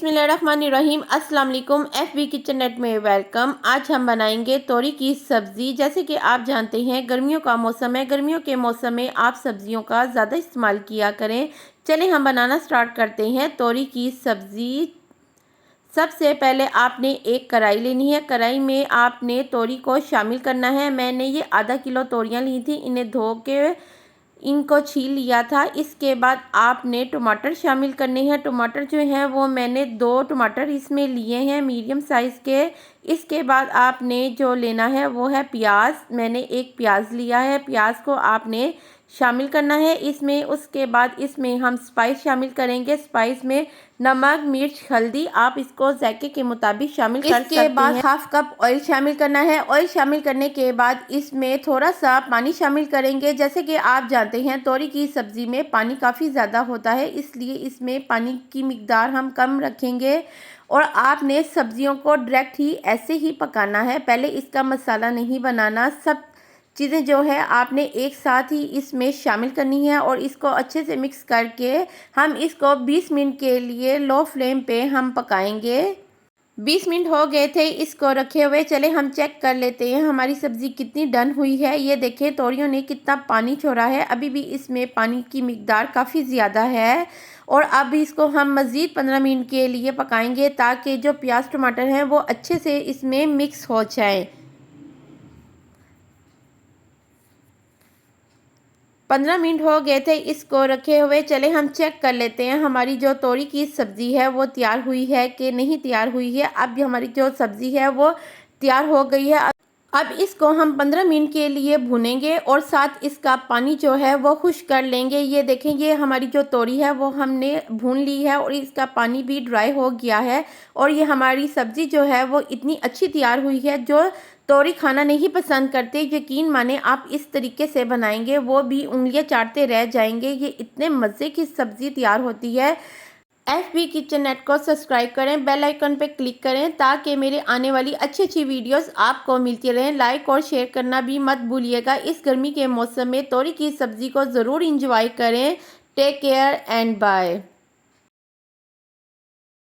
बिस्मिल्लाहिर्रहमानिर्रहीम। अस्सलाम वालेकुम। FB किचन नेट में वेलकम। आज हम बनाएंगे तोरी की सब्ज़ी। जैसे कि आप जानते हैं गर्मियों का मौसम है, गर्मियों के मौसम में आप सब्जियों का ज़्यादा इस्तेमाल किया करें। चलें हम बनाना स्टार्ट करते हैं तोरी की सब्ज़ी। सबसे पहले आपने एक कढ़ाई लेनी है। कढ़ाई में आपने तोरी को शामिल करना है। मैंने ये आधा किलो तोरियाँ ली थी, इन्हें धो के इनको छील लिया था। इसके बाद आपने टमाटर शामिल करने हैं। टमाटर जो हैं वो मैंने 2 टमाटर इसमें लिए हैं मीडियम साइज़ के। इसके बाद आपने जो लेना है वो है प्याज। मैंने एक प्याज लिया है, प्याज को आपने शामिल करना है इसमें। उसके बाद इसमें हम स्पाइस शामिल करेंगे। स्पाइस में नमक, मिर्च, हल्दी आप इसको जायके के मुताबिक शामिल कर सकते हैं। इसके बाद हाफ कप ऑयल शामिल करना है। ऑयल शामिल करने के बाद इसमें थोड़ा सा पानी शामिल करेंगे। जैसे कि आप जानते हैं तोरी की सब्ज़ी में पानी काफ़ी ज़्यादा होता है, इसलिए इसमें पानी की मिकदार हम कम रखेंगे। और आपने सब्जियों को डायरेक्ट ही ऐसे ही पकाना है, पहले इसका मसाला नहीं बनाना। सब चीज़ें जो है आपने एक साथ ही इसमें शामिल करनी है और इसको अच्छे से मिक्स करके हम इसको 20 मिनट के लिए लो फ्लेम पे हम पकाएंगे। 20 मिनट हो गए थे इसको रखे हुए। चले हम चेक कर लेते हैं हमारी सब्ज़ी कितनी डन हुई है। ये देखें तोरियों ने कितना पानी छोड़ा है, अभी भी इसमें पानी की मिकदार काफ़ी ज़्यादा है। और अब इसको हम मज़ीद 15 मिनट के लिए पकाएंगे ताकि जो प्याज टमाटर हैं वो अच्छे से इसमें मिक्स हो जाए। 15 मिनट हो गए थे इसको रखे हुए। चले हम चेक कर लेते हैं हमारी जो तोरी की सब्ज़ी है वो तैयार हुई है कि नहीं तैयार हुई है। अब हमारी जो सब्ज़ी है वो तैयार हो गई है। अब इसको हम 15 मिनट के लिए भूनेंगे और साथ इसका पानी जो है वो खुश्क कर लेंगे। ये देखें ये हमारी जो तोरी है वो हमने भून ली है और इसका पानी भी ड्राई हो गया है। और ये हमारी सब्ज़ी जो है वो इतनी अच्छी तैयार हुई है। जो तोरी खाना नहीं पसंद करते, यकीन माने आप इस तरीके से बनाएंगे वो भी उंगलियां चाटते रह जाएंगे। ये इतने मज़े की सब्ज़ी तैयार होती है। FB किचन नेट को सब्सक्राइब करें, बेल आइकन पे क्लिक करें ताकि मेरे आने वाली अच्छी अच्छी वीडियोस आपको मिलती रहें। लाइक और शेयर करना भी मत भूलिएगा। इस गर्मी के मौसम में तोरी की सब्ज़ी को ज़रूर इंजॉय करें। Take care and bye.